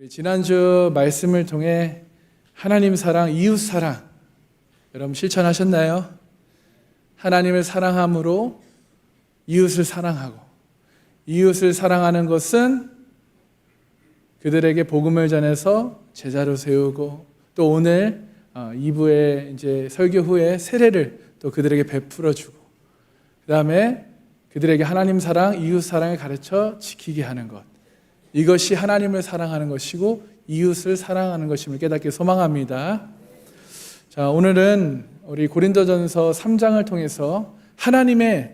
지난주 말씀을 통해 하나님 사랑, 이웃 사랑 여러분 실천하셨나요? 하나님을 사랑함으로 이웃을 사랑하고, 이웃을 사랑하는 것은 그들에게 복음을 전해서 제자로 세우고, 또 오늘 2부의 이제 설교 후에 세례를 또 그들에게 베풀어 주고, 그 다음에 그들에게 하나님 사랑, 이웃 사랑을 가르쳐 지키게 하는 것, 이것이 하나님을 사랑하는 것이고 이웃을 사랑하는 것임을 깨닫기 소망합니다. 자, 오늘은 우리 고린도전서 3장을 통해서 하나님의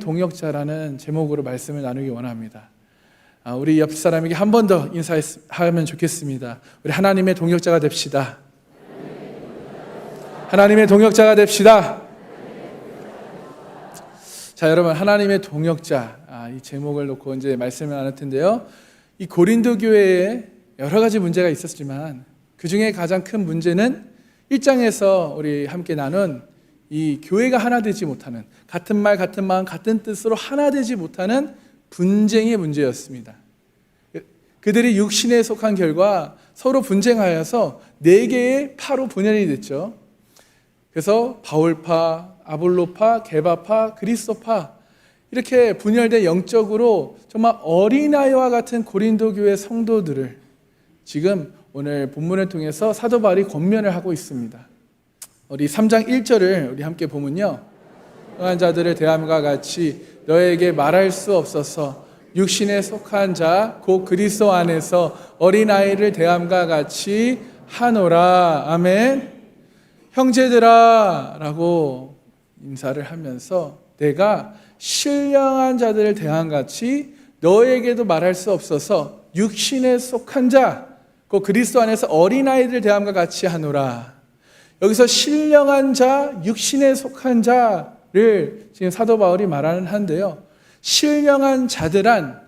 동역자라는 제목으로 말씀을 나누기 원합니다. 우리 옆 사람에게 한 번 더 인사하면 좋겠습니다. 우리 하나님의 동역자가 됩시다. 하나님의 동역자가 됩시다. 자, 여러분, 하나님의 동역자, 이 제목을 놓고 이제 말씀을 나눌 텐데요. 이 고린도 교회에 여러 가지 문제가 있었지만 그 중에 가장 큰 문제는 1장에서 우리 함께 나눈 이 교회가 하나 되지 못하는, 같은 말, 같은 마음, 같은 뜻으로 하나 되지 못하는 분쟁의 문제였습니다. 그들이 육신에 속한 결과 서로 분쟁하여서 4개의 파로 분열이 됐죠. 그래서 바울파, 아볼로파, 게바파, 그리스도파, 이렇게 분열된 영적으로 정말 어린아이와 같은 고린도 교회 성도들을 지금 오늘 본문을 통해서 사도 바울이 권면을 하고 있습니다. 우리 3장 1절을 우리 함께 보면요, 성한 자들을 대함과 같이 너에게 말할 수 없어서 육신에 속한 자 곧 그리스도 안에서 어린아이를 대함과 같이 하노라. 아멘. 형제들아 라고 인사를 하면서 내가 신령한 자들을 대함같이 너에게도 말할 수 없어서 육신에 속한 자 곧 그리스도 안에서 어린아이들 대함과 같이 하노라. 여기서 신령한 자, 육신에 속한 자를 지금 사도 바울이 말하는 한데요, 신령한 자들한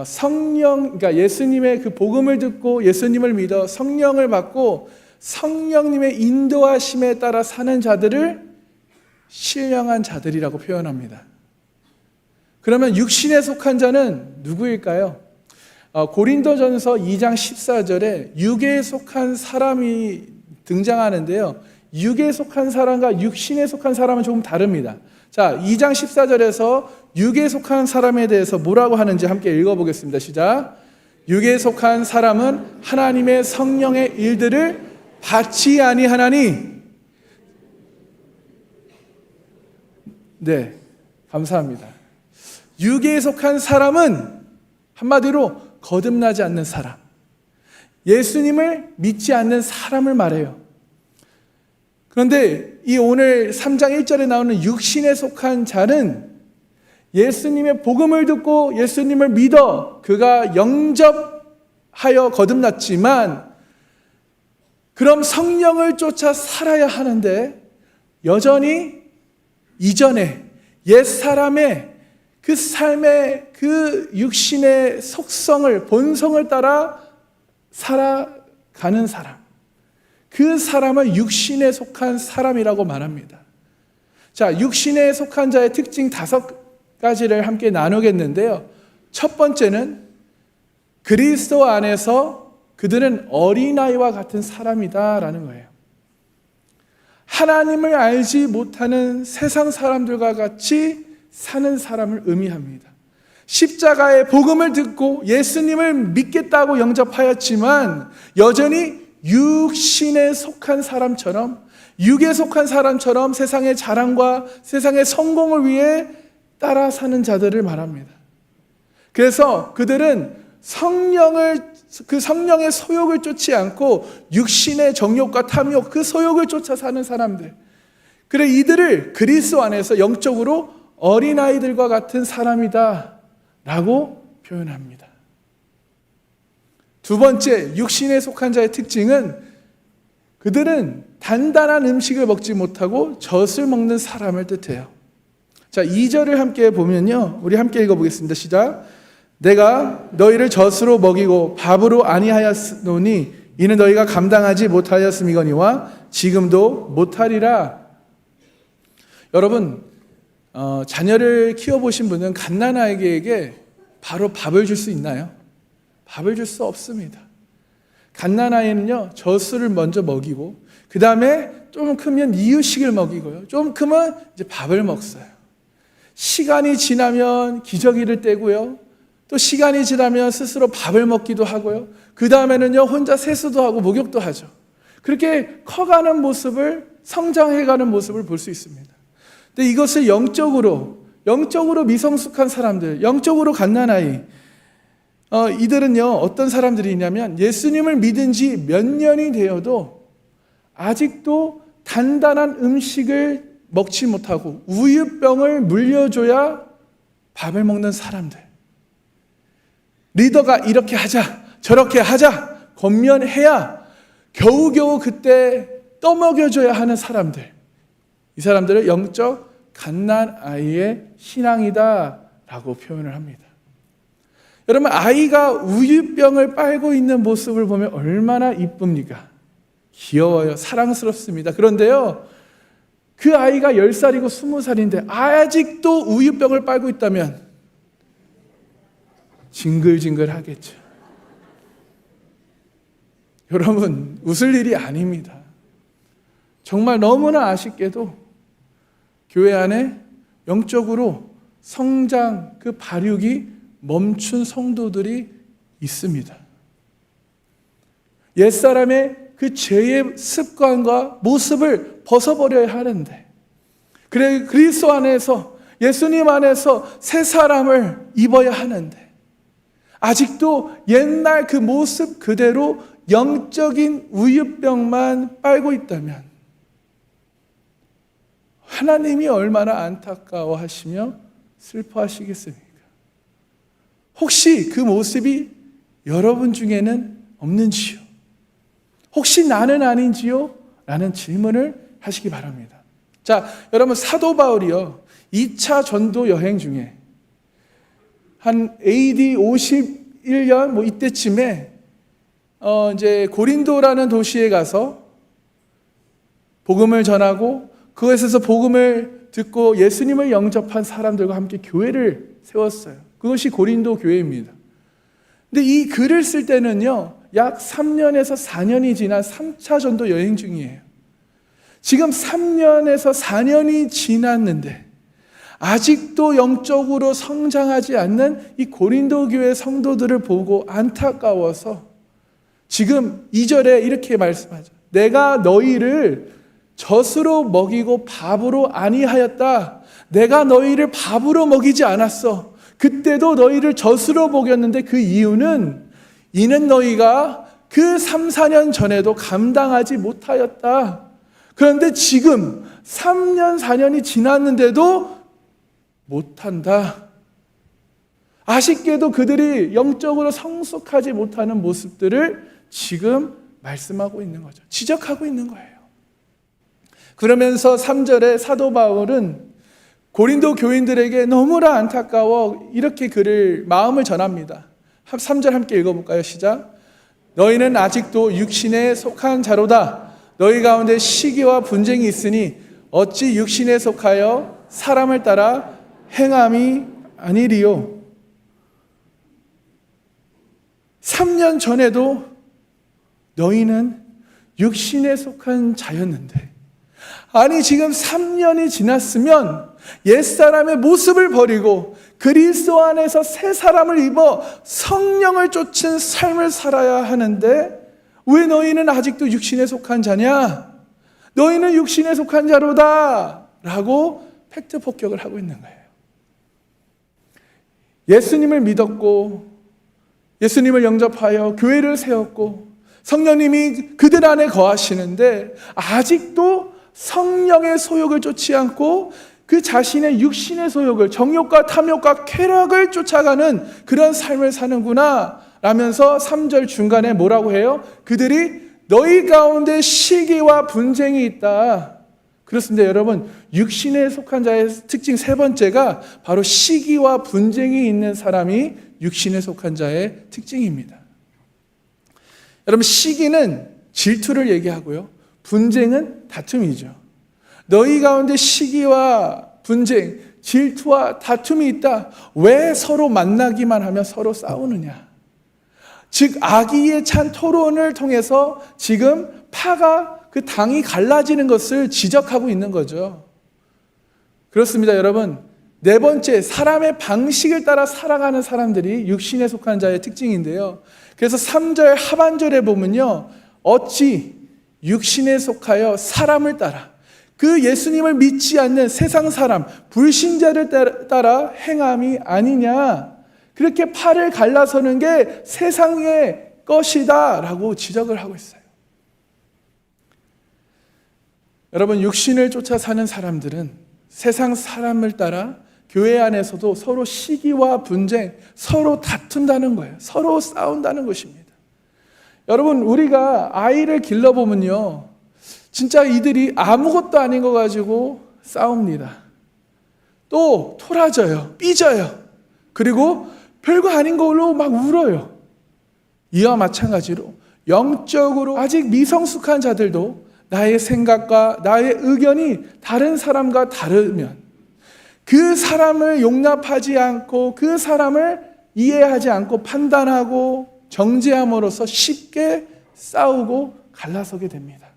성령, 그러니까 예수님의 그 복음을 듣고 예수님을 믿어 성령을 받고 성령님의 인도하심에 따라 사는 자들을 신령한 자들이라고 표현합니다. 그러면 육신에 속한 자는 누구일까요? 고린도전서 2장 14절에 육에 속한 사람이 등장하는데요, 육에 속한 사람과 육신에 속한 사람은 조금 다릅니다. 자, 2장 14절에서 육에 속한 사람에 대해서 뭐라고 하는지 함께 읽어보겠습니다. 시작. 육에 속한 사람은 하나님의 성령의 일들을 받지 아니하나니. 네, 감사합니다. 육에 속한 사람은 한마디로 거듭나지 않는 사람, 예수님을 믿지 않는 사람을 말해요. 그런데 이 오늘 3장 1절에 나오는 육신에 속한 자는 예수님의 복음을 듣고 예수님을 믿어 그가 영접하여 거듭났지만 그럼 성령을 쫓아 살아야 하는데 여전히 이전에 옛사람의 그 삶의 그 육신의 속성을, 본성을 따라 살아가는 사람, 그 사람을 육신에 속한 사람이라고 말합니다. 자, 육신에 속한 자의 특징 5가지를 함께 나누겠는데요, 첫 번째는 그리스도 안에서 그들은 어린아이와 같은 사람이다라는 거예요. 하나님을 알지 못하는 세상 사람들과 같이 사는 사람을 의미합니다. 십자가의 복음을 듣고 예수님을 믿겠다고 영접하였지만 여전히 육신에 속한 사람처럼, 육에 속한 사람처럼 세상의 자랑과 세상의 성공을 위해 따라 사는 자들을 말합니다. 그래서 그들은 그 성령의 소욕을 쫓지 않고 육신의 정욕과 탐욕, 그 소욕을 쫓아 사는 사람들, 그래 이들을 그리스도 안에서 영적으로 어린아이들과 같은 사람이다 라고 표현합니다. 두 번째, 육신에 속한 자의 특징은 그들은 단단한 음식을 먹지 못하고 젖을 먹는 사람을 뜻해요. 자, 2절을 함께 보면요, 우리 함께 읽어보겠습니다. 시작. 내가 너희를 젖으로 먹이고 밥으로 아니하였노니 이는 너희가 감당하지 못하였음이거니와 지금도 못하리라. 여러분, 자녀를 키워보신 분은 갓난아이에게 바로 밥을 줄 수 있나요? 밥을 줄 수 없습니다. 갓난아이는요, 젖술을 먼저 먹이고 그 다음에 좀 크면 이유식을 먹이고요, 좀 크면 이제 밥을 먹어요. 시간이 지나면 기저귀를 떼고요, 또 시간이 지나면 스스로 밥을 먹기도 하고요, 그 다음에는요 혼자 세수도 하고 목욕도 하죠. 그렇게 커가는 모습을, 성장해가는 모습을 볼 수 있습니다. 근데 이것을 영적으로 미성숙한 사람들, 영적으로 갓난아이, 이들은요 어떤 사람들이냐면 예수님을 믿은 지 몇 년이 되어도 아직도 단단한 음식을 먹지 못하고 우유병을 물려줘야 밥을 먹는 사람들, 리더가 이렇게 하자 저렇게 하자 권면해야 겨우겨우 그때 떠먹여줘야 하는 사람들, 이 사람들을 영적 갓난아이의 신앙이다 라고 표현을 합니다. 여러분, 아이가 우유병을 빨고 있는 모습을 보면 얼마나 이쁩니까? 귀여워요. 사랑스럽습니다. 그런데요, 그 아이가 10살이고 20살인데 아직도 우유병을 빨고 있다면 징글징글 하겠죠. 여러분, 웃을 일이 아닙니다. 정말 너무나 아쉽게도 교회 안에 영적으로 성장, 그 발육이 멈춘 성도들이 있습니다. 옛사람의 그 죄의 습관과 모습을 벗어버려야 하는데, 그래 그리스도 안에서, 예수님 안에서 새 사람을 입어야 하는데 아직도 옛날 그 모습 그대로 영적인 우유병만 빨고 있다면 하나님이 얼마나 안타까워하시며 슬퍼하시겠습니까? 혹시 그 모습이 여러분 중에는 없는지요? 혹시 나는 아닌지요? 라는 질문을 하시기 바랍니다. 자, 여러분, 사도 바울이요 2차 전도 여행 중에 한 AD 51년 이때쯤에 이제 고린도라는 도시에 가서 복음을 전하고 그곳에서 복음을 듣고 예수님을 영접한 사람들과 함께 교회를 세웠어요. 그것이 고린도 교회입니다. 근데 이 글을 쓸 때는요 약 3년에서 4년이 지난 3차 전도 여행 중이에요. 지금 3년에서 4년이 지났는데 아직도 영적으로 성장하지 않는 이 고린도 교회 성도들을 보고 안타까워서 지금 2절에 이렇게 말씀하죠. 내가 너희를 젖으로 먹이고 밥으로 아니하였다. 내가 너희를 밥으로 먹이지 않았어. 그때도 너희를 젖으로 먹였는데 그 이유는 이는 너희가 그 3, 4년 전에도 감당하지 못하였다. 그런데 지금 3년, 4년이 지났는데도 못한다. 아쉽게도 그들이 영적으로 성숙하지 못하는 모습들을 지금 말씀하고 있는 거죠. 지적하고 있는 거예요. 그러면서 3절에 사도 바울은 고린도 교인들에게 너무나 안타까워 이렇게 마음을 전합니다. 3절 함께 읽어볼까요? 시작. 너희는 아직도 육신에 속한 자로다. 너희 가운데 시기와 분쟁이 있으니 어찌 육신에 속하여 사람을 따라 행함이 아니리요. 3년 전에도 너희는 육신에 속한 자였는데, 아니 지금 3년이 지났으면 옛사람의 모습을 버리고 그리스도 안에서 새 사람을 입어 성령을 쫓은 삶을 살아야 하는데 왜 너희는 아직도 육신에 속한 자냐? 너희는 육신에 속한 자로다 라고 팩트 폭격을 하고 있는 거예요. 예수님을 믿었고 예수님을 영접하여 교회를 세웠고 성령님이 그들 안에 거하시는데 아직도 성령의 소욕을 쫓지 않고 그 자신의 육신의 소욕을, 정욕과 탐욕과 쾌락을 쫓아가는 그런 삶을 사는구나 라면서 3절 중간에 뭐라고 해요? 그들이 너희 가운데 시기와 분쟁이 있다. 그렇습니다. 여러분, 육신에 속한 자의 특징 세 번째가 바로 시기와 분쟁이 있는 사람이 육신에 속한 자의 특징입니다. 여러분, 시기는 질투를 얘기하고요, 분쟁은 다툼이죠. 너희 가운데 시기와 분쟁, 질투와 다툼이 있다. 왜 서로 만나기만 하면 서로 싸우느냐? 즉 악의에 찬 토론을 통해서 지금 파가 그 당이 갈라지는 것을 지적하고 있는 거죠. 그렇습니다, 여러분. 네 번째, 사람의 방식을 따라 살아가는 사람들이 육신에 속한 자의 특징인데요. 그래서 3절 하반절에 보면요, 어찌 육신에 속하여 사람을 따라, 그 예수님을 믿지 않는 세상 사람, 불신자를 따라 행함이 아니냐, 그렇게 팔을 갈라서는 게 세상의 것이다 라고 지적을 하고 있어요. 여러분, 육신을 쫓아 사는 사람들은 세상 사람을 따라 교회 안에서도 서로 시기와 분쟁, 서로 다툰다는 거예요. 서로 싸운다는 것입니다. 여러분, 우리가 아이를 길러보면요, 진짜 이들이 아무것도 아닌 거 가지고 싸웁니다. 또 토라져요, 삐져요. 그리고 별거 아닌 걸로 막 울어요. 이와 마찬가지로 영적으로 아직 미성숙한 자들도 나의 생각과 나의 의견이 다른 사람과 다르면 그 사람을 용납하지 않고 그 사람을 이해하지 않고 판단하고 정죄함으로써 쉽게 싸우고 갈라서게 됩니다.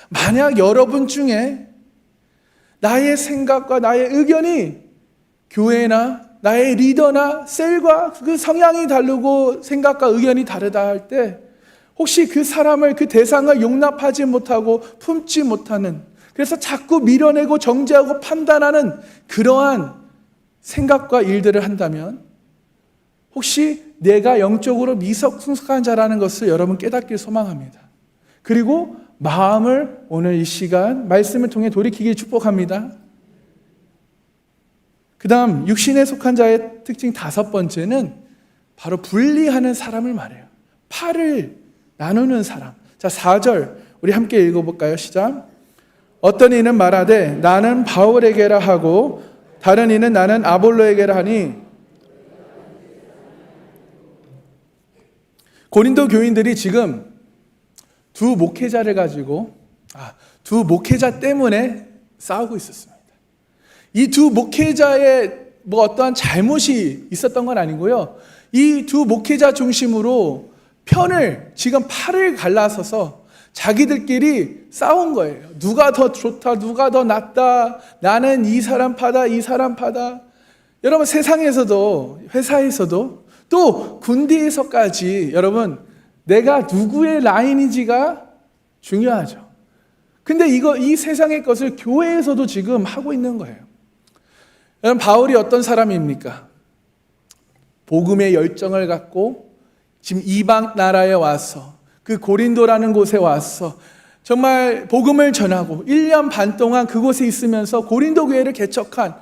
만약 여러분 중에 나의 생각과 나의 의견이 교회나 나의 리더나 셀과 그 성향이 다르고 생각과 의견이 다르다 할 때 혹시 그 사람을, 그 대상을 용납하지 못하고 품지 못하는, 그래서 자꾸 밀어내고 정죄하고 판단하는 그러한 생각과 일들을 한다면 혹시 내가 영적으로 미성숙한 자라는 것을 여러분 깨닫길 소망합니다. 그리고 마음을 오늘 이 시간 말씀을 통해 돌이키길 축복합니다. 그 다음 육신에 속한 자의 특징 5번째는 바로 분리하는 사람을 말해요. 팔을 나누는 사람. 자, 4절 우리 함께 읽어볼까요? 시작. 어떤 이는 말하되 나는 바울에게라 하고 다른 이는 나는 아볼로에게라 하니, 고린도 교인들이 지금 두 목회자를 가지고 두 목회자 때문에 싸우고 있었습니다. 이 두 목회자의 어떠한 잘못이 있었던 건 아니고요. 이 두 목회자 중심으로 편을, 지금 팔을 갈라서서 자기들끼리 싸운 거예요. 누가 더 좋다, 누가 더 낫다, 나는 이 사람 파다, 이 사람 파다. 여러분, 세상에서도, 회사에서도, 또 군대에서까지 여러분, 내가 누구의 라인인지가 중요하죠. 근데 이 세상의 것을 교회에서도 지금 하고 있는 거예요. 여러분, 바울이 어떤 사람입니까? 복음의 열정을 갖고 지금 이방 나라에 와서, 그 고린도라는 곳에 와서 정말 복음을 전하고 1년 반 동안 그곳에 있으면서 고린도 교회를 개척한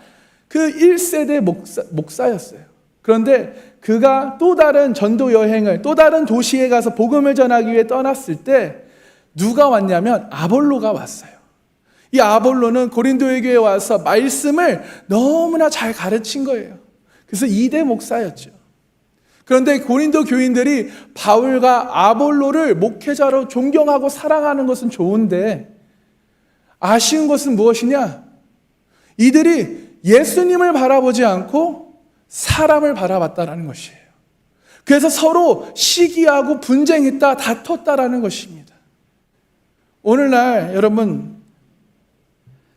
그 1세대 목사였어요. 그런데 그가 또 다른 전도 여행을, 또 다른 도시에 가서 복음을 전하기 위해 떠났을 때 누가 왔냐면 아볼로가 왔어요. 이 아볼로는 고린도의 교회에 와서 말씀을 너무나 잘 가르친 거예요. 그래서 2대 목사였죠. 그런데 고린도 교인들이 바울과 아볼로를 목회자로 존경하고 사랑하는 것은 좋은데 아쉬운 것은 무엇이냐? 이들이 예수님을 바라보지 않고 사람을 바라봤다라는 것이에요. 그래서 서로 시기하고 분쟁했다, 다퉜다라는 것입니다. 오늘날 여러분,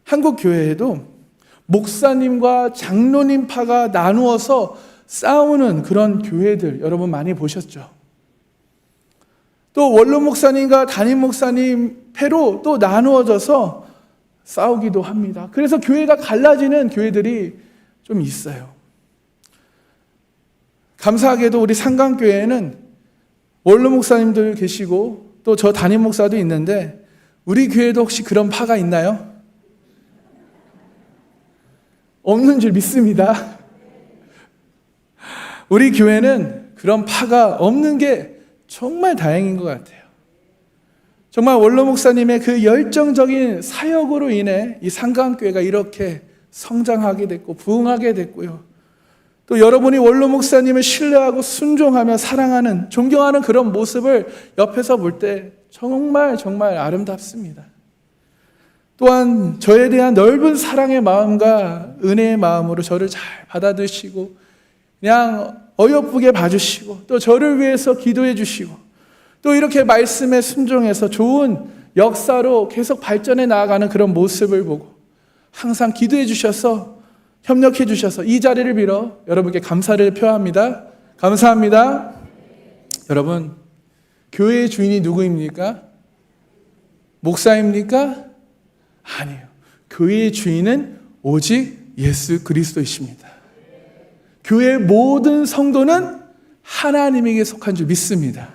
한국 교회에도 목사님과 장로님 파가 나누어서 싸우는 그런 교회들 여러분 많이 보셨죠? 또 원로 목사님과 담임 목사님 패로 또 나누어져서 싸우기도 합니다. 그래서 교회가 갈라지는 교회들이 좀 있어요. 감사하게도 우리 상강교회에는 원로 목사님들 계시고 또 저 담임 목사도 있는데 우리 교회도 혹시 그런 파가 있나요? 없는 줄 믿습니다. 우리 교회는 그런 파가 없는 게 정말 다행인 것 같아요. 정말 원로 목사님의 그 열정적인 사역으로 인해 이 상강교회가 이렇게 성장하게 됐고 부흥하게 됐고요. 또 여러분이 원로 목사님을 신뢰하고 순종하며 사랑하는, 존경하는 그런 모습을 옆에서 볼 때 정말 정말 아름답습니다. 또한 저에 대한 넓은 사랑의 마음과 은혜의 마음으로 저를 잘 받아주시고 그냥 어여쁘게 봐주시고 또 저를 위해서 기도해 주시고 또 이렇게 말씀에 순종해서 좋은 역사로 계속 발전해 나아가는 그런 모습을 보고 항상 기도해 주셔서 협력해 주셔서 이 자리를 빌어 여러분께 감사를 표합니다. 감사합니다. 여러분, 교회의 주인이 누구입니까? 목사입니까? 아니에요. 교회의 주인은 오직 예수 그리스도이십니다. 교회의 모든 성도는 하나님에게 속한 줄 믿습니다.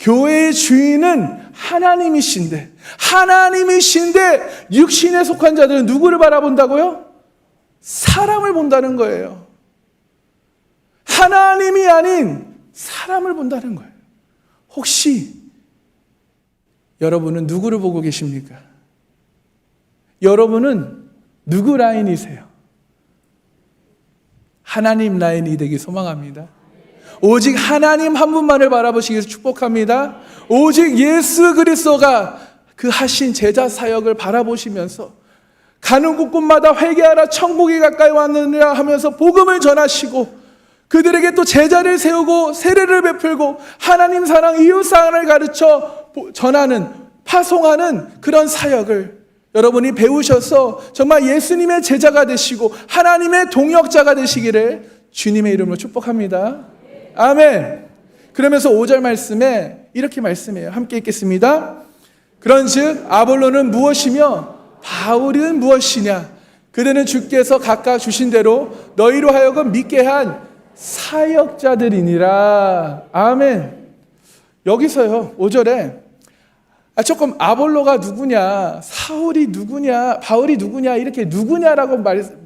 교회의 주인은 하나님이신데 육신에 속한 자들은 누구를 바라본다고요? 사람을 본다는 거예요. 하나님이 아닌 사람을 본다는 거예요. 혹시 여러분은 누구를 보고 계십니까? 여러분은 누구 라인이세요? 하나님 라인이 되기 소망합니다. 오직 하나님 한 분만을 바라보시기 위해서 축복합니다. 오직 예수 그리스도가 그 하신 제자 사역을 바라보시면서 가는 곳곳마다 회개하라 천국이 가까이 왔느니라 하면서 복음을 전하시고 그들에게 또 제자를 세우고 세례를 베풀고 하나님 사랑 이웃 사랑을 가르쳐 전하는 파송하는 그런 사역을 여러분이 배우셔서 정말 예수님의 제자가 되시고 하나님의 동역자가 되시기를 주님의 이름으로 축복합니다. 아멘. 그러면서 5절 말씀에 이렇게 말씀해요. 함께 읽겠습니다. 그런즉 아볼로는 무엇이며 바울은 무엇이냐? 그들은 주께서 각각 주신 대로 너희로 하여금 믿게 한 사역자들이니라. 아멘. 여기서요 5절에 조금 아볼로가 누구냐, 사울이 누구냐, 바울이 누구냐 이렇게 누구냐라고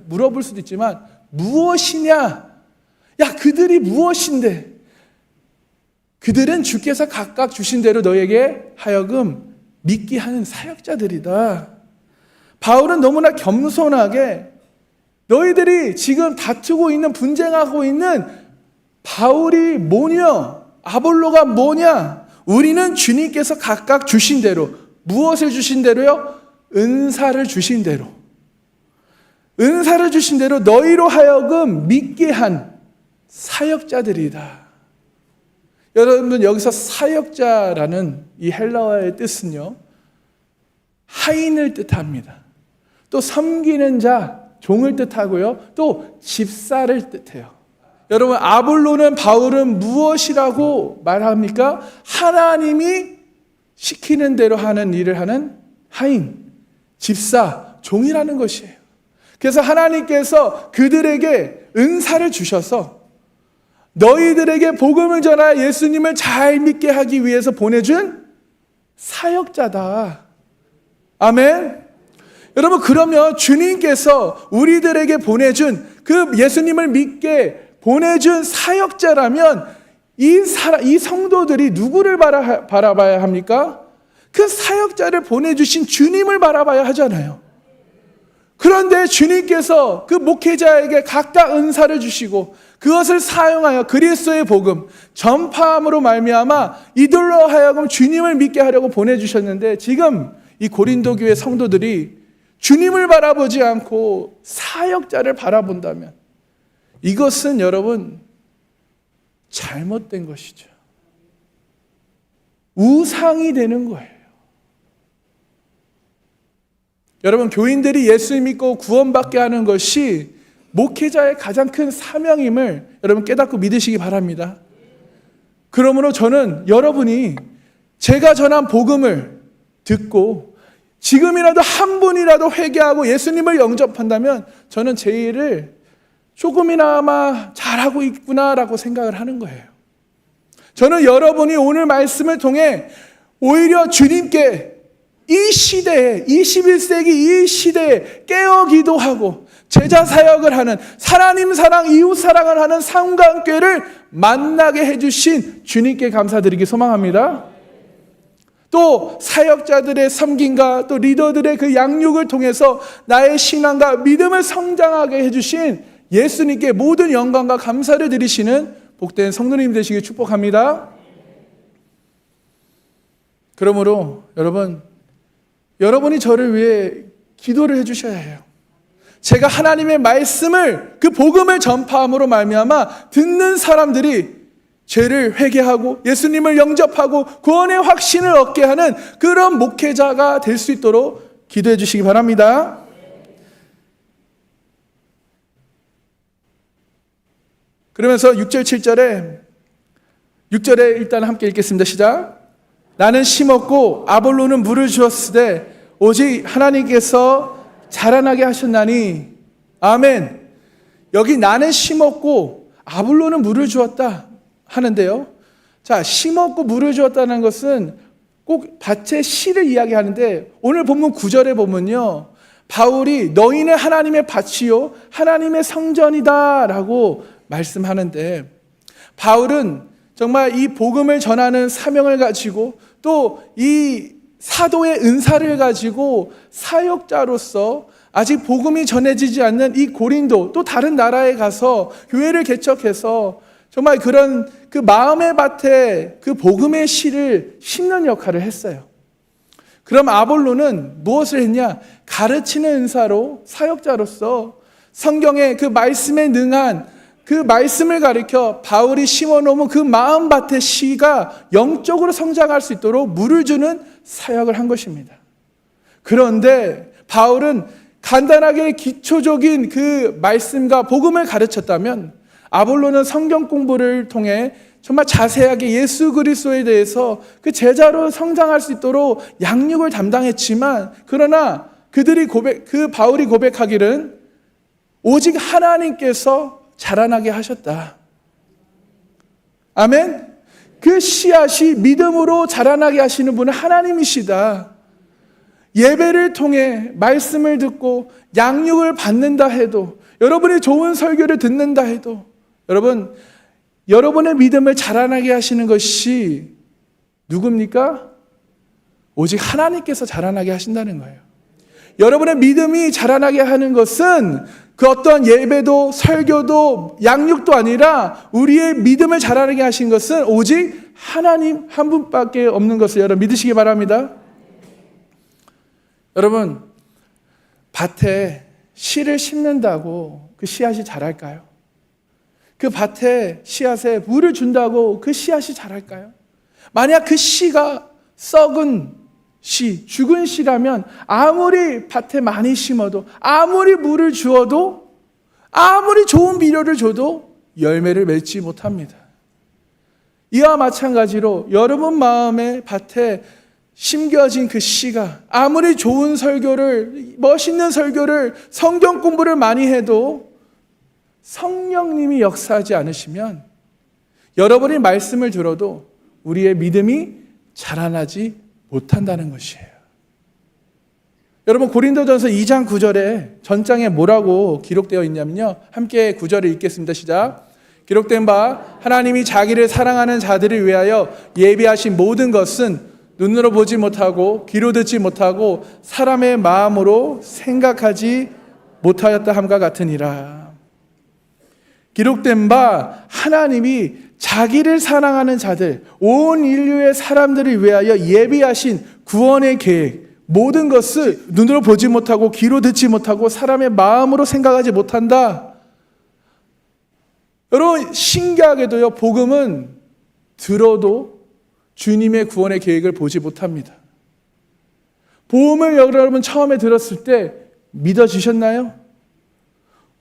물어볼 수도 있지만 무엇이냐? 야, 그들이 무엇인데? 그들은 주께서 각각 주신 대로 너에게 하여금 믿게 하는 사역자들이다. 바울은 너무나 겸손하게 너희들이 지금 다투고 있는, 분쟁하고 있는 바울이 뭐냐, 아볼로가 뭐냐? 우리는 주님께서 각각 주신 대로, 무엇을 주신 대로요? 은사를 주신 대로. 은사를 주신 대로 너희로 하여금 믿게 한 사역자들이다. 여러분, 여기서 사역자라는 이 헬라어의 뜻은요, 하인을 뜻합니다. 또 섬기는 자, 종을 뜻하고요. 또 집사를 뜻해요. 여러분, 아볼로는 바울은 무엇이라고 말합니까? 하나님이 시키는 대로 하는 일을 하는 하인, 집사, 종이라는 것이에요. 그래서 하나님께서 그들에게 은사를 주셔서 너희들에게 복음을 전하여 예수님을 잘 믿게 하기 위해서 보내준 사역자다. 아멘. 여러분, 그러면 주님께서 우리들에게 보내준 그 예수님을 믿게 보내준 사역자라면 이 성도들이 누구를 바라봐야 합니까? 그 사역자를 보내주신 주님을 바라봐야 하잖아요. 그런데 주님께서 그 목회자에게 각각 은사를 주시고 그것을 사용하여 그리스도의 복음 전파함으로 말미암아 이들로 하여금 주님을 믿게 하려고 보내주셨는데, 지금 이 고린도 교회 성도들이 주님을 바라보지 않고 사역자를 바라본다면 이것은 여러분 잘못된 것이죠. 우상이 되는 거예요. 여러분, 교인들이 예수 믿고 구원받게 하는 것이 목회자의 가장 큰 사명임을 여러분 깨닫고 믿으시기 바랍니다. 그러므로 저는 여러분이 제가 전한 복음을 듣고 지금이라도 한 분이라도 회개하고 예수님을 영접한다면 저는 제 일을 조금이나마 잘하고 있구나라고 생각을 하는 거예요. 저는 여러분이 오늘 말씀을 통해 오히려 주님께 이 시대에, 21세기 이 시대에 깨어 기도하고 제자 사역을 하는, 하나님 사랑, 이웃 사랑을 하는 삼각교회를 만나게 해주신 주님께 감사드리기 소망합니다. 또 사역자들의 섬김과 또 리더들의 그 양육을 통해서 나의 신앙과 믿음을 성장하게 해주신 예수님께 모든 영광과 감사를 드리시는 복된 성도님 되시길 축복합니다. 그러므로 여러분이 저를 위해 기도를 해주셔야 해요. 제가 하나님의 말씀을, 그 복음을 전파함으로 말미암아 듣는 사람들이 죄를 회개하고 예수님을 영접하고 구원의 확신을 얻게 하는 그런 목회자가 될 수 있도록 기도해 주시기 바랍니다. 그러면서 6절 6절에 일단 함께 읽겠습니다. 시작. 나는 심었고 아볼로는 물을 주었으되 오직 하나님께서 자라나게 하셨나니. 아멘. 여기 나는 심었고 아볼로는 물을 주었다 하는데요. 자, 심었고 물을 주었다는 것은 꼭 밭의 씨를 이야기하는데, 오늘 본문 9절에 보면요, 바울이 너희는 하나님의 밭이요 하나님의 성전이다 라고 말씀하는데, 바울은 정말 이 복음을 전하는 사명을 가지고 또 이 사도의 은사를 가지고 사역자로서 아직 복음이 전해지지 않는 이 고린도 또 다른 나라에 가서 교회를 개척해서 정말 그런 그 마음의 밭에 그 복음의 씨를 심는 역할을 했어요. 그럼 아볼로는 무엇을 했냐? 가르치는 은사로, 사역자로서 성경의 그 말씀에 능한 그 말씀을 가리켜 바울이 심어놓은 그 마음밭의 씨가 영적으로 성장할 수 있도록 물을 주는 사역을 한 것입니다. 그런데 바울은 간단하게 기초적인 그 말씀과 복음을 가르쳤다면, 아볼로는 성경 공부를 통해 정말 자세하게 예수 그리스도에 대해서 그 제자로 성장할 수 있도록 양육을 담당했지만, 그러나 그 바울이 고백하기는 오직 하나님께서 자라나게 하셨다. 아멘. 그 씨앗이 믿음으로 자라나게 하시는 분은 하나님이시다. 예배를 통해 말씀을 듣고 양육을 받는다 해도, 여러분이 좋은 설교를 듣는다 해도, 여러분의 믿음을 자라나게 하시는 것이 누굽니까? 오직 하나님께서 자라나게 하신다는 거예요. 여러분의 믿음이 자라나게 하는 것은 그 어떤 예배도 설교도 양육도 아니라, 우리의 믿음을 자라나게 하신 것은 오직 하나님 한 분밖에 없는 것을 여러분 믿으시기 바랍니다. 여러분, 밭에 씨를 심는다고 그 씨앗이 자랄까요? 그 밭에 씨앗에 물을 준다고 그 씨앗이 자랄까요? 만약 그 씨가 썩은 씨, 죽은 씨라면 아무리 밭에 많이 심어도, 아무리 물을 주어도, 아무리 좋은 비료를 줘도 열매를 맺지 못합니다. 이와 마찬가지로 여러분 마음의 밭에 심겨진 그 씨가 아무리 좋은 설교를, 멋있는 설교를, 성경 공부를 많이 해도 성령님이 역사하지 않으시면 여러분이 말씀을 들어도 우리의 믿음이 자라나지 못한다는 것이에요. 여러분, 고린도전서 2장 9절에 전장에 뭐라고 기록되어 있냐면요, 함께 9절을 읽겠습니다. 시작. 기록된 바 하나님이 자기를 사랑하는 자들을 위하여 예비하신 모든 것은 눈으로 보지 못하고 귀로 듣지 못하고 사람의 마음으로 생각하지 못하였다 함과 같으니라. 기록된 바 하나님이 자기를 사랑하는 자들, 온 인류의 사람들을 위하여 예비하신 구원의 계획, 모든 것을 눈으로 보지 못하고 귀로 듣지 못하고 사람의 마음으로 생각하지 못한다. 여러분, 신기하게도요, 복음은 들어도 주님의 구원의 계획을 보지 못합니다. 복음을 여러분 처음에 들었을 때 믿어지셨나요?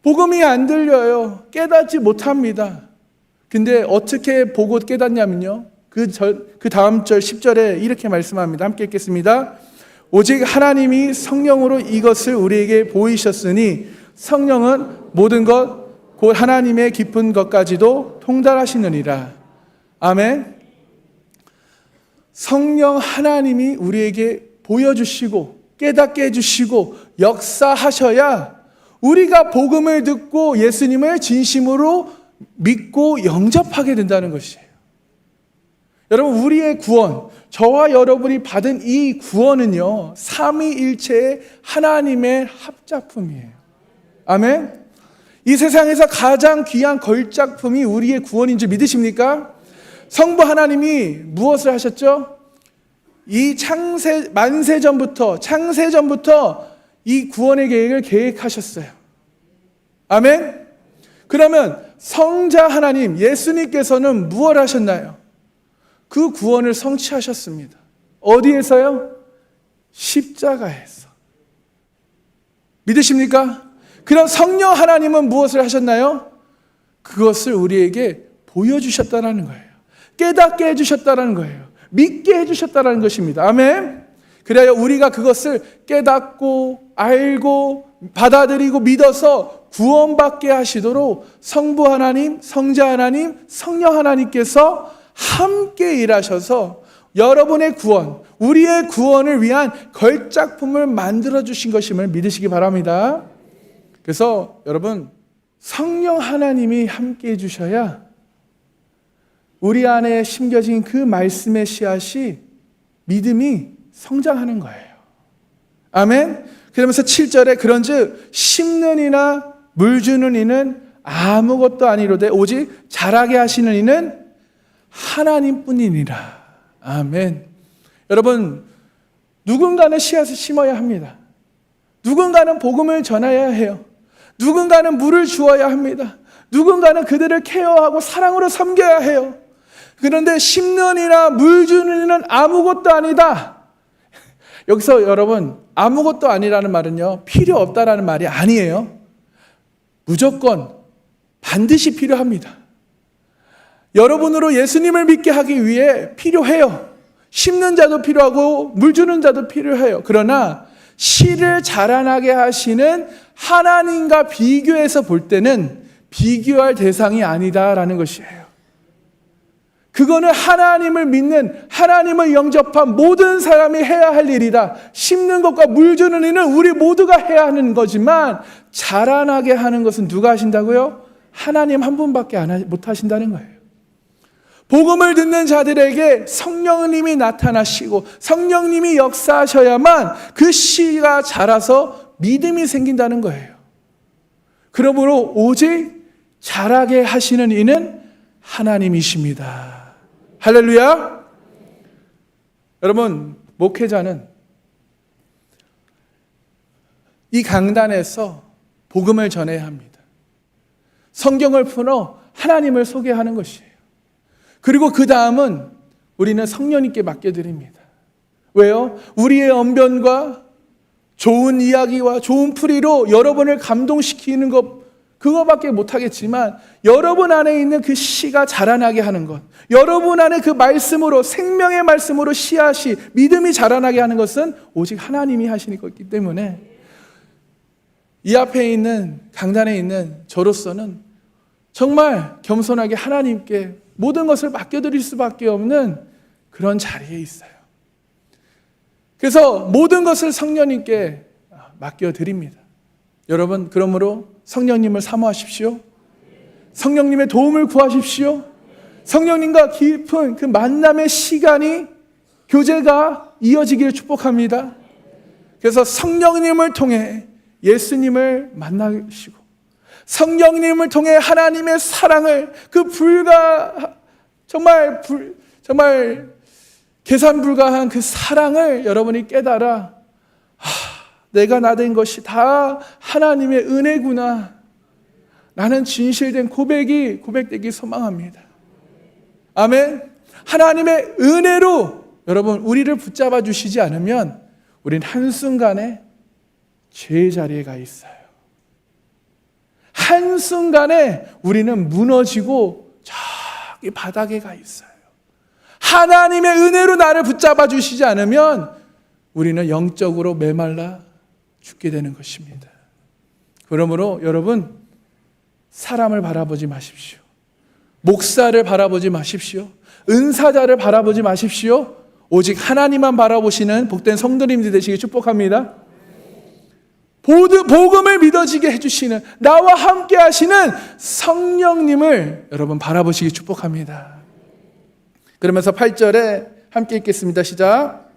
복음이 안 들려요. 깨닫지 못합니다. 근데 어떻게 보고 깨닫냐면요, 그 다음 절 10절에 이렇게 말씀합니다. 함께 읽겠습니다. 오직 하나님이 성령으로 이것을 우리에게 보이셨으니 성령은 모든 것 곧 하나님의 깊은 것까지도 통달하시느니라. 아멘. 성령 하나님이 우리에게 보여주시고 깨닫게 해주시고 역사하셔야 우리가 복음을 듣고 예수님을 진심으로 믿고 영접하게 된다는 것이에요. 여러분, 우리의 구원, 저와 여러분이 받은 이 구원은요, 삼위일체의 하나님의 합작품이에요. 아멘. 이 세상에서 가장 귀한 걸작품이 우리의 구원인 줄 믿으십니까? 성부 하나님이 무엇을 하셨죠? 이 창세전부터 이 구원의 계획을 계획하셨어요. 아멘? 그러면 성자 하나님, 예수님께서는 무엇을 하셨나요? 그 구원을 성취하셨습니다. 어디에서요? 십자가에서. 믿으십니까? 그럼 성령 하나님은 무엇을 하셨나요? 그것을 우리에게 보여주셨다는 거예요. 깨닫게 해주셨다는 거예요. 믿게 해주셨다는 것입니다. 아멘? 그래야 우리가 그것을 깨닫고 알고 받아들이고 믿어서 구원받게 하시도록 성부 하나님, 성자 하나님, 성령 하나님께서 함께 일하셔서 여러분의 구원, 우리의 구원을 위한 걸작품을 만들어 주신 것임을 믿으시기 바랍니다. 그래서 여러분, 성령 하나님이 함께 해주셔야 우리 안에 심겨진 그 말씀의 씨앗이 믿음이 성장하는 거예요. 아멘? 그러면서 7절에 그런즉 심는 이나 물 주는 이는 아무것도 아니로되 오직 자라게 하시는 이는 하나님뿐이니라. 아멘. 여러분, 누군가는 씨앗을 심어야 합니다. 누군가는 복음을 전해야 해요. 누군가는 물을 주어야 합니다. 누군가는 그들을 케어하고 사랑으로 섬겨야 해요. 그런데 심는 이나 물 주는 이는 아무것도 아니다. 여기서 여러분, 아무것도 아니라는 말은요, 필요 없다라는 말이 아니에요. 무조건 반드시 필요합니다. 여러분으로 예수님을 믿게 하기 위해 필요해요. 심는 자도 필요하고 물 주는 자도 필요해요. 그러나 씨를 자라나게 하시는 하나님과 비교해서 볼 때는 비교할 대상이 아니다라는 것이에요. 그거는 하나님을 믿는, 하나님을 영접한 모든 사람이 해야 할 일이다. 심는 것과 물 주는 일은 우리 모두가 해야 하는 거지만 자라나게 하는 것은 누가 하신다고요? 하나님 한 분밖에 못 하신다는 거예요. 복음을 듣는 자들에게 성령님이 나타나시고 성령님이 역사하셔야만 그 씨가 자라서 믿음이 생긴다는 거예요. 그러므로 오직 자라게 하시는 이는 하나님이십니다. 할렐루야. 여러분, 목회자는 이 강단에서 복음을 전해야 합니다. 성경을 풀어 하나님을 소개하는 것이에요. 그리고 그 다음은 우리는 성령님께 맡겨드립니다. 왜요? 우리의 언변과 좋은 이야기와 좋은 풀이로 여러분을 감동시키는 것, 그거밖에 못하겠지만 여러분 안에 있는 그 씨가 자라나게 하는 것, 여러분 안에 그 말씀으로, 생명의 말씀으로 씨앗이, 믿음이 자라나게 하는 것은 오직 하나님이 하시는 것이기 때문에 이 앞에 있는, 강단에 있는 저로서는 정말 겸손하게 하나님께 모든 것을 맡겨드릴 수밖에 없는 그런 자리에 있어요. 그래서 모든 것을 성령님께 맡겨드립니다. 여러분, 그러므로 성령님을 사모하십시오. 성령님의 도움을 구하십시오. 성령님과 깊은 그 만남의 시간이, 교제가 이어지기를 축복합니다. 그래서 성령님을 통해 예수님을 만나시고 성령님을 통해 하나님의 사랑을, 그 정말 계산 불가한 그 사랑을 여러분이 깨달아, 내가 나된 것이 다 하나님의 은혜구나, 나는 진실된 고백되기 소망합니다. 아멘. 하나님의 은혜로 여러분 우리를 붙잡아 주시지 않으면 우린 한순간에 죄의 자리에 가 있어요. 한순간에 우리는 무너지고 저기 바닥에 가 있어요. 하나님의 은혜로 나를 붙잡아 주시지 않으면 우리는 영적으로 메말라 죽게 되는 것입니다. 그러므로 여러분, 사람을 바라보지 마십시오. 목사를 바라보지 마십시오. 은사자를 바라보지 마십시오. 오직 하나님만 바라보시는 복된 성도님들 되시길 축복합니다. 복음을 믿어지게 해주시는, 나와 함께 하시는 성령님을 여러분 바라보시기 축복합니다. 그러면서 8절에 함께 읽겠습니다. 시작.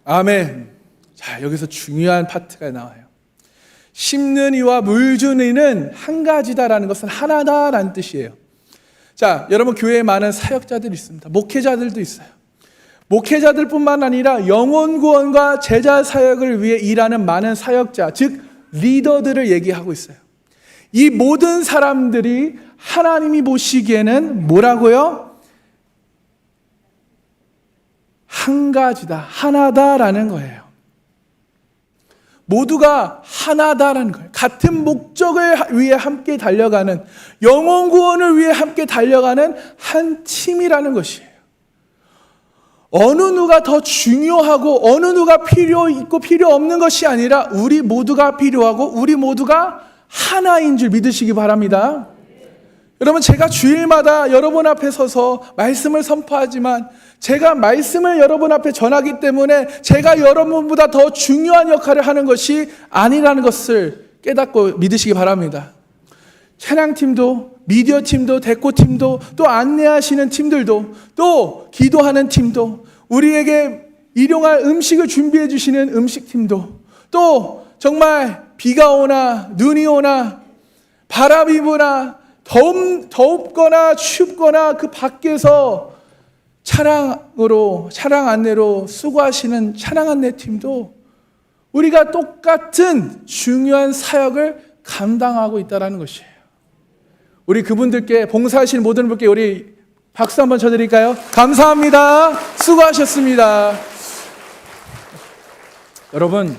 아멘. 자, 여기서 중요한 파트가 나와요. 심는 이와 물 주는 이는 한 가지다라는 것은 하나다라는 뜻이에요. 자, 여러분 교회에 많은 사역자들이 있습니다. 목회자들도 있어요. 목회자들뿐만 아니라 영혼 구원과 제자 사역을 위해 일하는 많은 사역자, 즉 리더들을 얘기하고 있어요. 이 모든 사람들이 하나님이 보시기에는 뭐라고요? 한 가지다, 하나다라는 거예요. 모두가 하나다라는 거예요. 같은 목적을 위해 함께 달려가는, 영혼 구원을 위해 함께 달려가는 한 팀이라는 것이에요. 어느 누가 더 중요하고 어느 누가 필요 있고 필요 없는 것이 아니라 우리 모두가 필요하고 우리 모두가 하나인 줄 믿으시기 바랍니다. 여러분, 제가 주일마다 여러분 앞에 서서 말씀을 선포하지만 제가 말씀을 여러분 앞에 전하기 때문에 제가 여러분보다 더 중요한 역할을 하는 것이 아니라는 것을 깨닫고 믿으시기 바랍니다. 찬양팀도, 미디어팀도, 데코팀도, 또 안내하시는 팀들도, 또 기도하는 팀도, 우리에게 일용할 음식을 준비해 주시는 음식팀도, 또 정말 비가 오나 눈이 오나 바람이 부나 덥거나 춥거나 그 밖에서 차량 안내로 수고하시는 차량 안내팀도 우리가 똑같은 중요한 사역을 감당하고 있다는 것이에요. 우리 그분들께, 봉사하시는 모든 분께 우리 박수 한번 쳐드릴까요? 감사합니다. 수고하셨습니다. 여러분,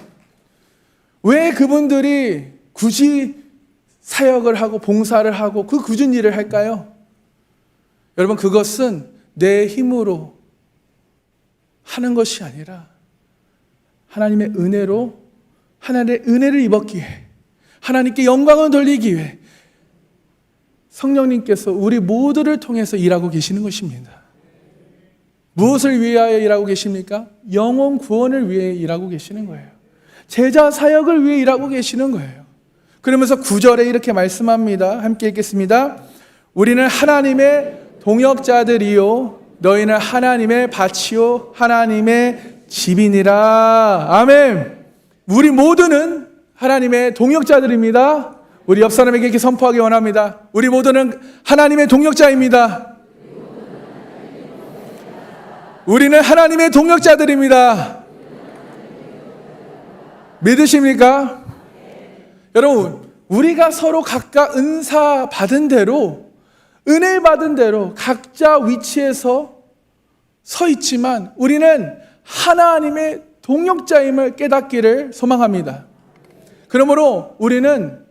왜 그분들이 굳이 사역을 하고 봉사를 하고 그 굳은 일을 할까요? 여러분, 그것은 내 힘으로 하는 것이 아니라 하나님의 은혜로, 하나님의 은혜를 입었기에, 하나님께 영광을 돌리기 위해 성령님께서 우리 모두를 통해서 일하고 계시는 것입니다. 무엇을 위하여 일하고 계십니까? 영혼 구원을 위해 일하고 계시는 거예요. 제자 사역을 위해 일하고 계시는 거예요. 그러면서 9절에 이렇게 말씀합니다. 함께 읽겠습니다. 우리는 하나님의 동역자들이요 너희는 하나님의 밭이요 하나님의 집이니라. 아멘. 우리 모두는 하나님의 동역자들입니다. 우리 옆 사람에게 이렇게 선포하기 원합니다. 우리 모두는 하나님의 동역자입니다. 우리는 하나님의 동역자들입니다. 믿으십니까? 여러분, 우리가 서로 각각 은사 받은 대로, 은혜 받은 대로 각자 위치에서 서 있지만 우리는 하나님의 동역자임을 깨닫기를 소망합니다. 그러므로 우리는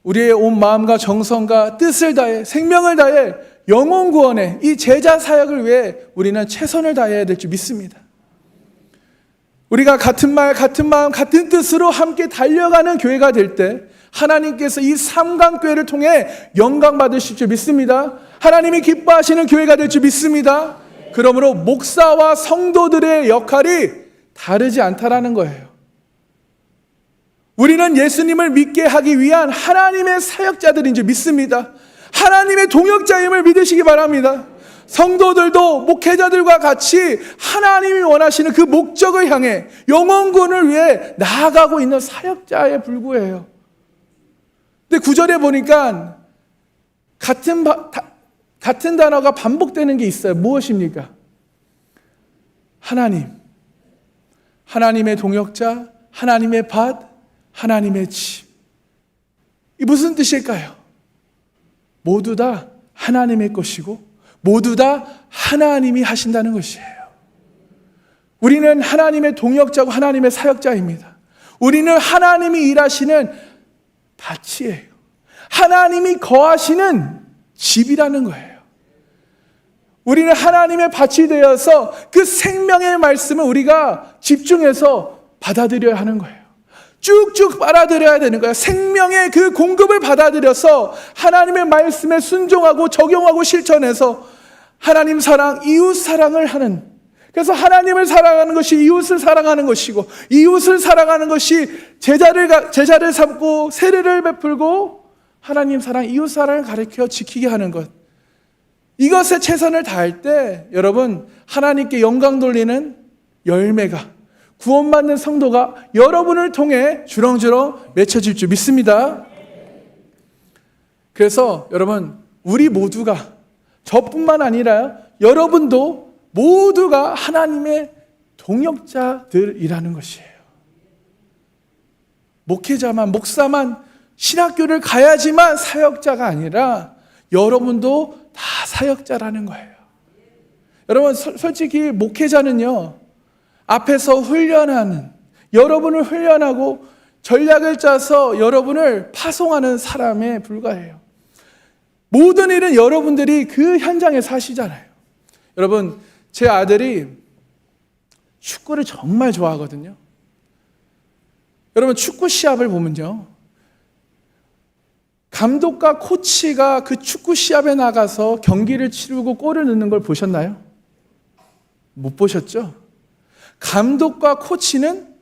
우리의 온 마음과 정성과 뜻을 다해, 생명을 다해 영혼 구원에, 이 제자 사역을 위해 우리는 최선을 다해야 될 줄 믿습니다. 우리가 같은 말, 같은 마음, 같은 뜻으로 함께 달려가는 교회가 될 때 하나님께서 이 삼강교회를 통해 영광 받으실 줄 믿습니다. 하나님이 기뻐하시는 교회가 될 줄 믿습니다. 그러므로 목사와 성도들의 역할이 다르지 않다라는 거예요. 우리는 예수님을 믿게 하기 위한 하나님의 사역자들인 줄 믿습니다. 하나님의 동역자임을 믿으시기 바랍니다. 성도들도 목회자들과 같이 하나님이 원하시는 그 목적을 향해 영혼구원을 위해 나아가고 있는 사역자에 불구해요. 근데 9절에 보니까 같은 단어가 반복되는 게 있어요. 무엇입니까? 하나님, 하나님의 동역자, 하나님의 밭, 하나님의 집. 이 무슨 뜻일까요? 모두 다 하나님의 것이고 모두 다 하나님이 하신다는 것이에요. 우리는 하나님의 동역자고 하나님의 사역자입니다. 우리는 하나님이 일하시는 밭이에요. 하나님이 거하시는 집이라는 거예요. 우리는 하나님의 밭이 되어서 그 생명의 말씀을 우리가 집중해서 받아들여야 하는 거예요. 쭉쭉 빨아들여야 되는 거예요. 생명의 그 공급을 받아들여서 하나님의 말씀에 순종하고 적용하고 실천해서 하나님 사랑, 이웃 사랑을 하는, 그래서 하나님을 사랑하는 것이 이웃을 사랑하는 것이고 이웃을 사랑하는 것이 제자를 삼고 세례를 베풀고 하나님 사랑, 이웃 사랑을 가르쳐 지키게 하는 것, 이것에 최선을 다할 때 여러분 하나님께 영광 돌리는 열매가, 구원받는 성도가 여러분을 통해 주렁주렁 맺혀질 줄 믿습니다. 그래서 여러분, 우리 모두가, 저뿐만 아니라 여러분도 모두가 하나님의 동역자들이라는 것이에요. 목회자만, 목사만 신학교를 가야지만 사역자가 아니라 여러분도 다 사역자라는 거예요. 여러분, 솔직히 목회자는요, 앞에서 훈련하는, 여러분을 훈련하고 전략을 짜서 여러분을 파송하는 사람에 불과해요. 모든 일은 여러분들이 그 현장에서 하시잖아요. 여러분, 제 아들이 축구를 정말 좋아하거든요. 여러분, 축구 시합을 보면요, 감독과 코치가 그 축구 시합에 나가서 경기를 치르고 골을 넣는 걸 보셨나요? 못 보셨죠? 감독과 코치는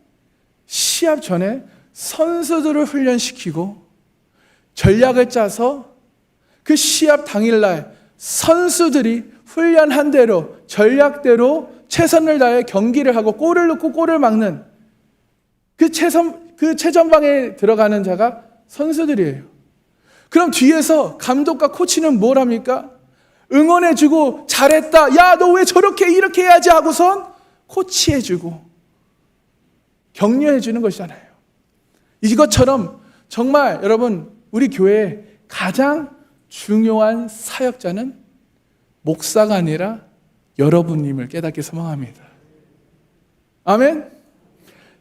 시합 전에 선수들을 훈련시키고 전략을 짜서 그 시합 당일날 선수들이 훈련한 대로 전략대로 최선을 다해 경기를 하고 골을 넣고 골을 막는 그 최전방에 들어가는 자가 선수들이에요. 그럼 뒤에서 감독과 코치는 뭘 합니까? 응원해주고 잘했다, 야 너 왜 저렇게 이렇게 해야지 하고선 코치해주고 격려해주는 것이잖아요. 이것처럼 정말 여러분, 우리 교회에 가장 중요한 사역자는 목사가 아니라 여러분임을 깨닫기 소망합니다. 아멘?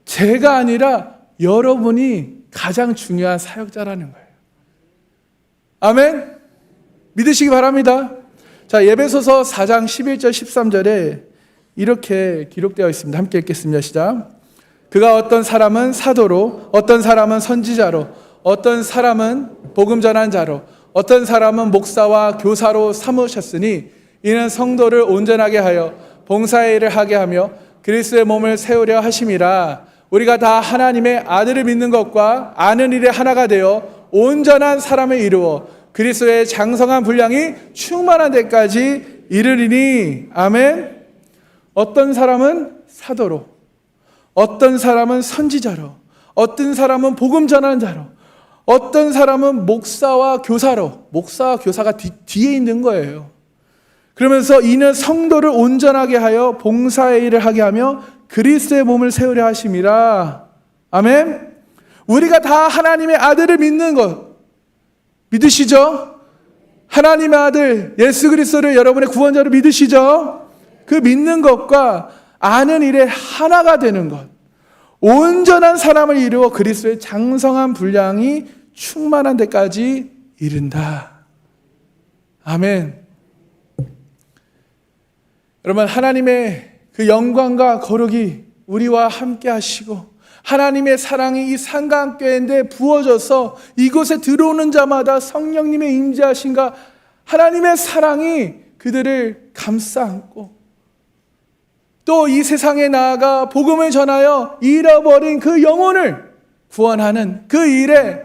제가 아니라 여러분이 가장 중요한 사역자라는 거예요. 아멘? 믿으시기 바랍니다. 자, 에베소서 4장 11절 13절에 이렇게 기록되어 있습니다. 함께 읽겠습니다. 시작. 그가 어떤 사람은 사도로, 어떤 사람은 선지자로, 어떤 사람은 복음 전한 자로, 어떤 사람은 목사와 교사로 삼으셨으니 이는 성도를 온전하게 하여 봉사의 일을 하게 하며 그리스도의 몸을 세우려 하심이라. 우리가 다 하나님의 아들을 믿는 것과 아는 일에 하나가 되어 온전한 사람을 이루어 그리스도의 장성한 분량이 충만한 데까지 이르리니. 아멘. 어떤 사람은 사도로, 어떤 사람은 선지자로, 어떤 사람은 복음 전하는 자로, 어떤 사람은 목사와 교사로. 목사와 교사가 뒤에 있는 거예요. 그러면서 이는 성도를 온전하게 하여 봉사의 일을 하게 하며 그리스도의 몸을 세우려 하심이라. 아멘. 우리가 다 하나님의 아들을 믿는 것 믿으시죠? 하나님의 아들 예수 그리스도를 여러분의 구원자로 믿으시죠? 그 믿는 것과 아는 일에 하나가 되는 것, 온전한 사람을 이루어 그리스도의 장성한 분량이 충만한 데까지 이른다. 아멘. 여러분, 하나님의 그 영광과 거룩이 우리와 함께 하시고 하나님의 사랑이 이 상강교회인데 부어져서 이곳에 들어오는 자마다 성령님의 임재하심과 하나님의 사랑이 그들을 감싸 안고 또 이 세상에 나아가 복음을 전하여 잃어버린 그 영혼을 구원하는 그 일에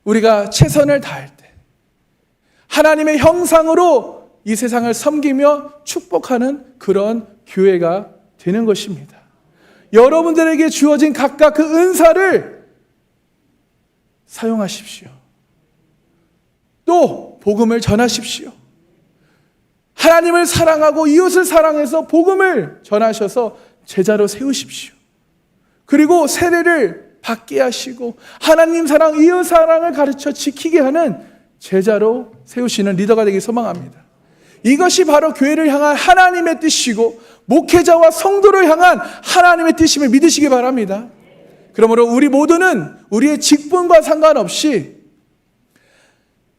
우리가 최선을 다할 때 하나님의 형상으로 이 세상을 섬기며 축복하는 그런 교회가 되는 것입니다. 여러분들에게 주어진 각각 그 은사를 사용하십시오. 또 복음을 전하십시오. 하나님을 사랑하고 이웃을 사랑해서 복음을 전하셔서 제자로 세우십시오. 그리고 세례를 받게 하시고 하나님 사랑, 이웃 사랑을 가르쳐 지키게 하는 제자로 세우시는 리더가 되길 소망합니다. 이것이 바로 교회를 향한 하나님의 뜻이고 목회자와 성도를 향한 하나님의 뜻임을 믿으시기 바랍니다. 그러므로 우리 모두는 우리의 직분과 상관없이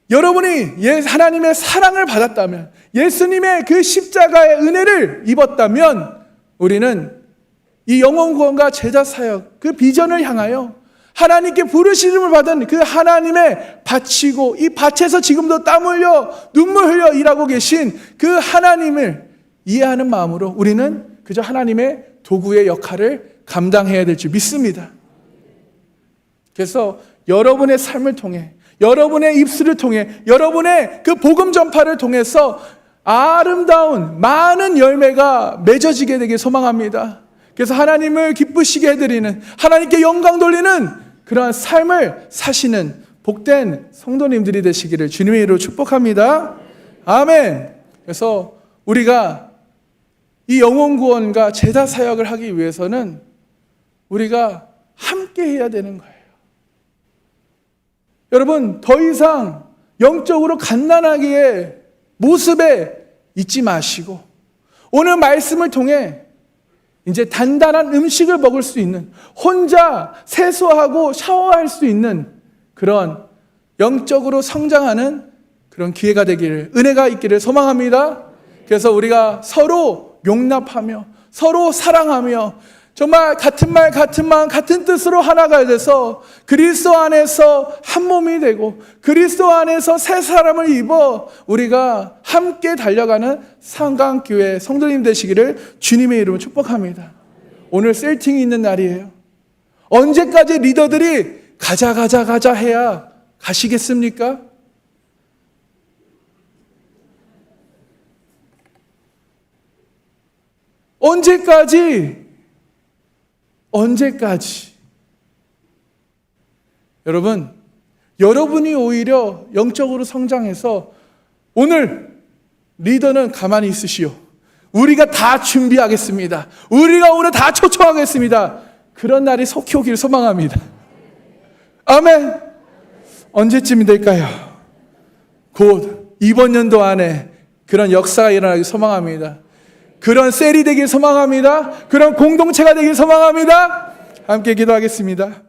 여러분이 하나님의 사랑을 받았다면, 예수님의 그 십자가의 은혜를 입었다면 우리는 이 영혼 구원과 제자 사역 그 비전을 향하여 하나님께 부르심을 받은 그 하나님의 밭이고 이 밭에서 지금도 땀 흘려 눈물 흘려 일하고 계신 그 하나님을 이해하는 마음으로 우리는 그저 하나님의 도구의 역할을 감당해야 될 줄 믿습니다. 그래서 여러분의 삶을 통해, 여러분의 입술을 통해, 여러분의 그 복음 전파를 통해서 아름다운 많은 열매가 맺어지게 되길 소망합니다. 그래서 하나님을 기쁘시게 해드리는, 하나님께 영광 돌리는 그러한 삶을 사시는 복된 성도님들이 되시기를 주님의 이름으로 축복합니다. 아멘. 그래서 우리가 이 영혼 구원과 제자 사역을 하기 위해서는 우리가 함께 해야 되는 거예요. 여러분, 더 이상 영적으로 갓난아기의 모습에 있지 마시고 오늘 말씀을 통해 이제 단단한 음식을 먹을 수 있는, 혼자 세수하고 샤워할 수 있는 그런 영적으로 성장하는 그런 기회가 되기를, 은혜가 있기를 소망합니다. 그래서 우리가 서로 용납하며 서로 사랑하며 정말 같은 말, 같은 마음, 같은 뜻으로 하나가 돼서 그리스도 안에서 한 몸이 되고 그리스도 안에서 새 사람을 입어 우리가 함께 달려가는 상강교회 성도님 되시기를 주님의 이름으로 축복합니다. 오늘 셀팅이 있는 날이에요. 언제까지 리더들이 가자 해야 가시겠습니까? 언제까지? 여러분, 여러분이 오히려 영적으로 성장해서 오늘 리더는 가만히 있으시오. 우리가 다 준비하겠습니다. 우리가 오늘 다 초청하겠습니다. 그런 날이 속히 오기를 소망합니다. 아멘. 언제쯤이 될까요? 곧 이번 연도 안에 그런 역사가 일어나길 소망합니다. 그런 셀이 되길 소망합니다. 그런 공동체가 되길 소망합니다. 함께 기도하겠습니다.